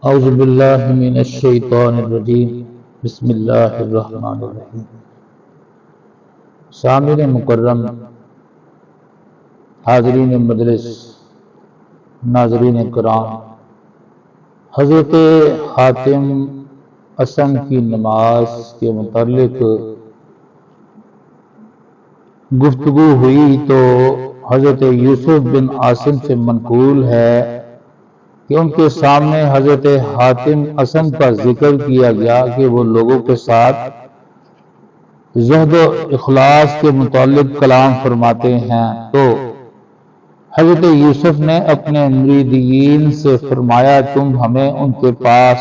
اعوذ باللہ من الشیطان الرجیم بسم اللہ الرحمن الرحیم۔ سامعین مکرم، حاضرین مجلس، ناظرین کرام، حضرت حاتم اسم کی نماز کے متعلق گفتگو ہوئی تو حضرت یوسف بن عاصم سے منقول ہے کہ ان کے سامنے حضرت حاتم اسم کا ذکر کیا گیا کہ وہ لوگوں کے ساتھ زہد و اخلاص کے متعلق کلام فرماتے ہیں، تو حضرت یوسف نے اپنے مریدین سے فرمایا تم ہمیں ان کے پاس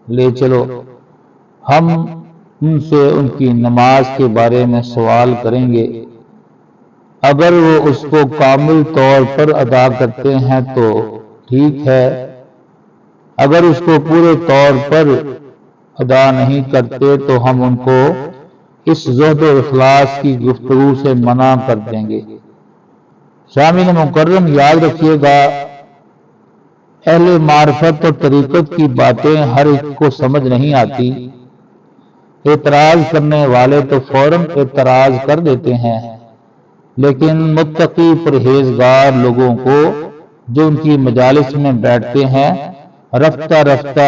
لے چلو، ہم ان سے ان کی نماز کے بارے میں سوال کریں گے، اگر وہ اس کو کامل طور پر ادا کرتے ہیں تو ٹھیک ہے، اگر اس کو پورے طور پر ادا نہیں کرتے تو ہم ان کو اس زہد و اخلاص کی گفتگو سے منع کر دیں گے۔ سامعین مکرم، یاد رکھیے گا، اہل معرفت اور طریقت کی باتیں ہر ایک کو سمجھ نہیں آتی۔ اعتراض کرنے والے تو فوراً اعتراض کر دیتے ہیں، لیکن متقی پرہیزگار لوگوں کو جو ان کی مجالس میں بیٹھتے ہیں، رفتہ رفتہ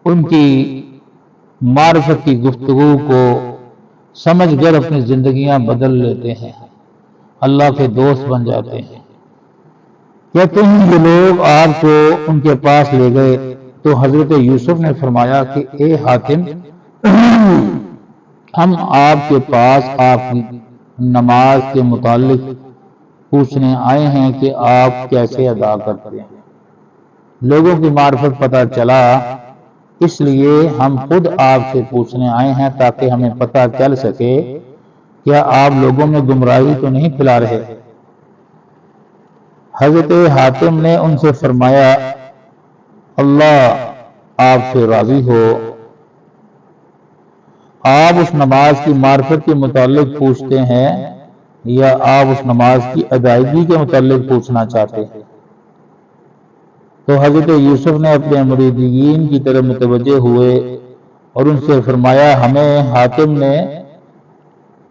ان کی معرفت کی گفتگو کو سمجھ کر اپنی زندگیاں بدل لیتے ہیں، اللہ کے دوست بن جاتے ہیں۔ کہتے ہیں یہ لوگ آپ کو ان کے پاس لے گئے تو حضرت یوسف نے فرمایا کہ اے حاتم، ہم آپ کے پاس آپ کی نماز کے متعلق پوچھنے آئے ہیں کہ آپ کیسے ادا کرتے ہیں۔ لوگوں کی معرفت پتہ چلا، اس لیے ہم خود آپ سے پوچھنے آئے ہیں تاکہ ہمیں پتہ چل سکے کیا آپ لوگوں میں گمراہی تو نہیں پھیلا رہے۔ حضرت حاتم نے ان سے فرمایا اللہ آپ سے راضی ہو، آپ اس نماز کی معرفت کے متعلق پوچھتے ہیں یا آپ اس نماز کی ادائیگی کے متعلق پوچھنا چاہتے ہیں؟ تو حضرت یوسف نے اپنے مریدین کی طرف متوجہ ہوئے اور ان سے فرمایا ہمیں حاتم نے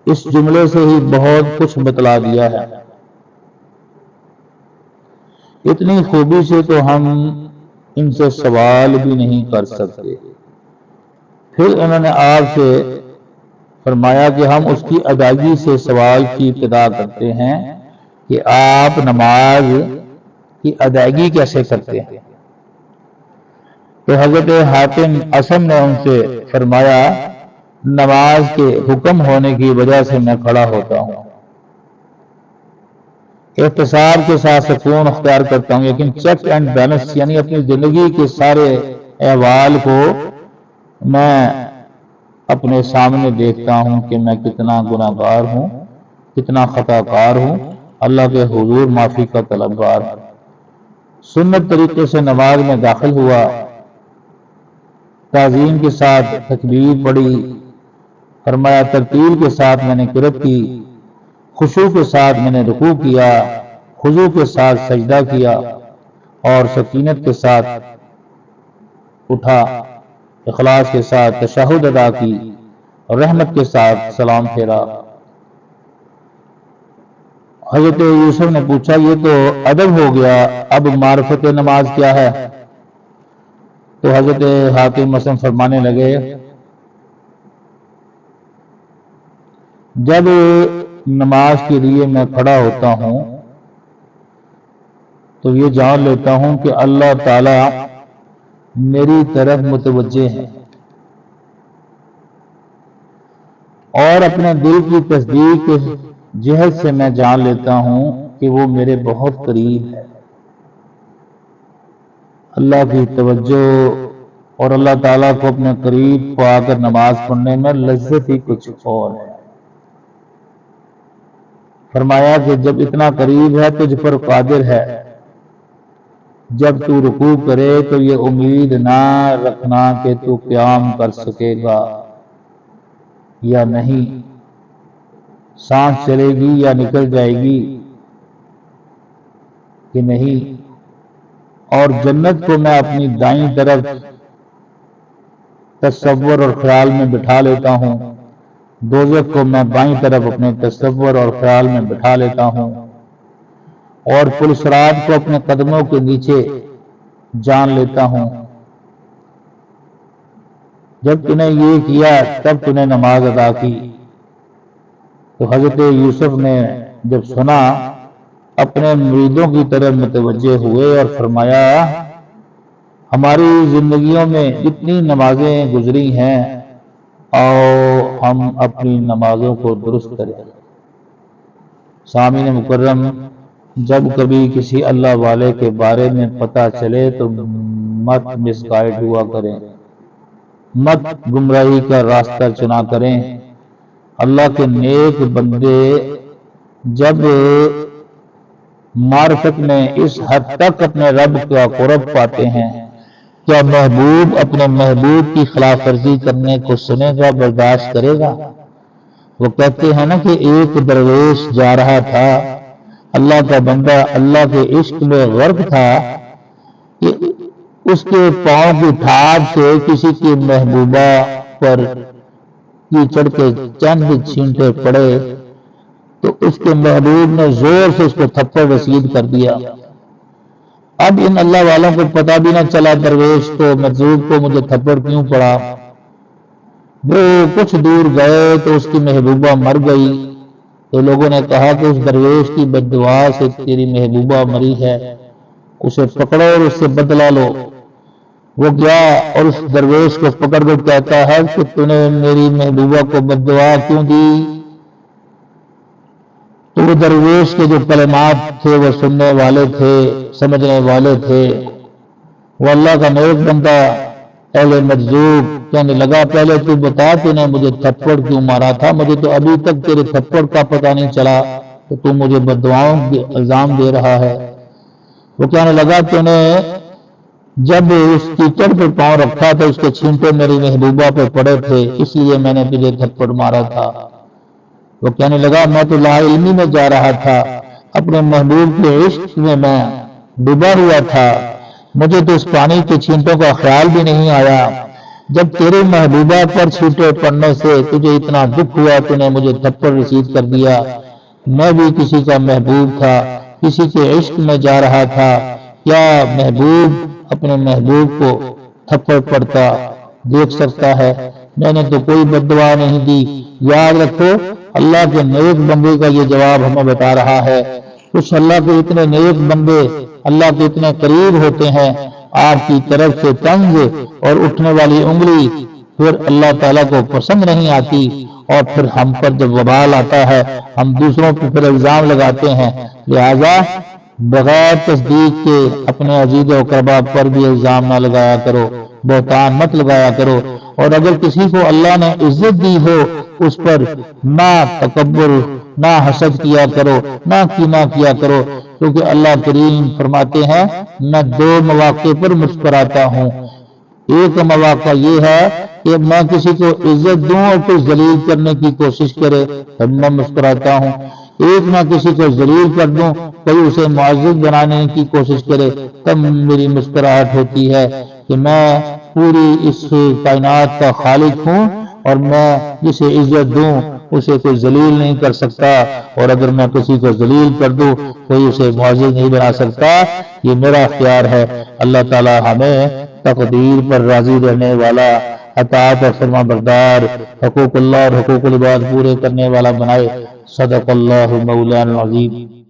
اس جملے سے ہی بہت کچھ بتلا دیا ہے، اتنی خوبی سے تو ہم ان سے سوال بھی نہیں کر سکتے۔ پھر انہوں نے آپ سے فرمایا کہ ہم اس کی ادائیگی سے سوال کی ابتدا کرتے ہیں کہ آپ نماز کی ادائیگی کیسے کرتے ہیں؟ تو حضرت حاتم اسم نے ان سے فرمایا نماز کے حکم ہونے کی وجہ سے میں کھڑا ہوتا ہوں، احتساب کے ساتھ سکون اختیار کرتا ہوں، لیکن چیک اینڈ بیلنس یعنی اپنی زندگی کے سارے احوال کو میں اپنے سامنے دیکھتا ہوں کہ میں کتنا گناہ گار ہوں، کتنا خطا کار ہوں، اللہ کے حضور معافی کا طلبگار ہوں۔ سنت طریقے سے نماز میں داخل ہوا، تعظیم کے ساتھ تکبیر پڑھی، فرمایا ترتیل کے ساتھ میں نے قرات کی، خشوع کے ساتھ میں نے رکوع کیا، خضوع کے ساتھ سجدہ کیا اور سکینت کے ساتھ اٹھا، اخلاص کے ساتھ تشہد ادا کی اور رحمت کے ساتھ سلام پھیرا۔ حضرت یوسف نے پوچھا یہ تو ادب ہو گیا، اب معرفت نماز کیا ہے؟ تو حضرت حاتم اسم فرمانے لگے جب نماز کے لیے میں کھڑا ہوتا ہوں تو یہ جان لیتا ہوں کہ اللہ تعالی میری طرف متوجہ ہے، اور اپنے دل کی تصدیق کے جہت سے میں جان لیتا ہوں کہ وہ میرے بہت قریب ہے۔ اللہ کی توجہ اور اللہ تعالیٰ کو اپنے قریب پا کر نماز پڑھنے میں لذت ہی کچھ اور ہے۔ فرمایا کہ جب اتنا قریب ہے تجھ پر قادر ہے، جب تو رکوع کرے تو یہ امید نہ رکھنا کہ تو قیام کر سکے گا یا نہیں، سانس چلے گی یا نکل جائے گی کہ نہیں، اور جنت کو میں اپنی دائیں طرف تصور اور خیال میں بٹھا لیتا ہوں، دوزخ کو میں بائیں طرف اپنے تصور اور خیال میں بٹھا لیتا ہوں، اور پل صراط کو اپنے قدموں کے نیچے جان لیتا ہوں۔ جب تُو نے یہ کیا تب تُو نے نماز ادا کی۔ تو حضرت یوسف نے جب سنا اپنے مریدوں کی طرف متوجہ ہوئے اور فرمایا ہماری زندگیوں میں جتنی نمازیں گزری ہیں اور ہم اپنی نمازوں کو درست کریں۔ سامعین مکرم، جب کبھی کسی اللہ والے کے بارے میں پتہ چلے تو مت مس گائیڈ ہوا کریں، مت گمراہی کا راستہ چنا کریں۔ اللہ کے نیک بندے جب معرفت میں اس حد تک اپنے رب کا قرب پاتے ہیں، کیا محبوب اپنے محبوب کی خلاف ورزی کرنے کو سنے گا، برداشت کرے گا؟ وہ کہتے ہیں نا کہ ایک درویش جا رہا تھا، اللہ کا بندہ اللہ کے عشق میں غرق تھا کہ اس کے پاؤں کی ٹھاٹ سے کسی کی محبوبہ پر کیچڑ کے چند چھینٹے پڑے تو اس کے محبوب نے زور سے اس کو تھپڑ رسید کر دیا۔ اب ان اللہ والوں کو پتہ بھی نہ چلا درویش کو مجذوب کو مجھے تھپڑ کیوں پڑا۔ وہ کچھ دور گئے تو اس کی محبوبہ مر گئی، تو لوگوں نے کہا کہ اس درویش کی بد دعا سے تیری محبوبہ مری ہے، اسے پکڑو اور اس سے بدلہ لو۔ وہ گیا اور اس درویش کو پکڑ کر کہتا ہے کہ تو نے میری محبوبہ کو بد دعا کیوں دی؟ تو وہ درویش کے جو کلمات تھے وہ سننے والے تھے، سمجھنے والے تھے۔ وہ اللہ کا نیک بندہ اہل مجذوب کہنے لگا پہلے تو بتا تو نے مجھے تھپڑ کیوں مارا تھا، مجھے تو ابھی تک تیرے تھپڑ کا پتہ نہیں چلا کہ تو مجھے بد دعاؤں کے الزام دے رہا ہے۔ وہ کہنے لگا تو نے جب اس کیچڑ پر پاؤں رکھا تو اس کے چھینٹے میری محبوبہ پہ پڑے تھے، اس لیے میں نے تجھے تھپڑ مارا تھا۔ وہ کہنے لگا میں تو لا علمی میں جا رہا تھا، اپنے محبوب کے عشق میں ڈوبا ہوا تھا، مجھے تو اس پانی کے چھینٹوں کا خیال بھی نہیں آیا۔ جب تیرے محبوبہ پر چھینٹے پڑنے سے تجھے اتنا دکھ ہوا تو نے مجھے تھپڑ رسید کر دیا۔ میں بھی کسی کا محبوب تھا، کسی کے عشق میں جا رہا تھا، کیا محبوب اپنے محبوب کو تھپڑ پڑتا دیکھ سکتا ہے؟ میں نے تو کوئی بد دعا نہیں دی۔ یاد رکھو اللہ کے نیک بندے کا یہ جواب ہمیں بتا رہا ہے۔ کچھ اللہ کے اتنے نیک بندے اللہ کے اتنے قریب ہوتے ہیں، آپ کی طرف سے طنز اور اٹھنے والی انگلی پھر اللہ تعالیٰ کو پسند نہیں آتی، اور پھر ہم پر جب وبال آتا ہے ہم دوسروں پر پھر الزام لگاتے ہیں۔ لہذا بغیر تصدیق کے اپنے عزیز و اقربا پر بھی الزام نہ لگایا کرو، بہتان مت لگایا کرو، اور اگر کسی کو اللہ نے عزت دی ہو اس پر نہ تکبر نہ حسد کیا کرو، نہ کینہ کیا کرو، کیونکہ اللہ کریم فرماتے ہیں میں دو مواقع پر مسکراتا ہوں۔ ایک مواقع یہ ہے کہ میں کسی کو عزت دوں اور کوئی ذلیل کرنے کی کوشش کرے تب میں مسکراتا ہوں، ایک میں کسی کو ذلیل کر دوں کوئی اسے معزز بنانے کی کوشش کرے تب میری مسکراہٹ ہوتی ہے کہ میں پوری اس کائنات کا خالق ہوں اور میں جسے عزت دوں اسے کوئی ذلیل نہیں کر سکتا، اور اگر میں کسی کو ذلیل کر دوں کوئی اسے معزز نہیں بنا سکتا۔ یہ میرا اختیار ہے۔ اللہ تعالی ہمیں تقدیر پر راضی رہنے والا، اطاعت اور فرما بردار، حقوق اللہ اور حقوق العباد پورے کرنے والا بنائے۔ صدق اللہ مولانا العظیم۔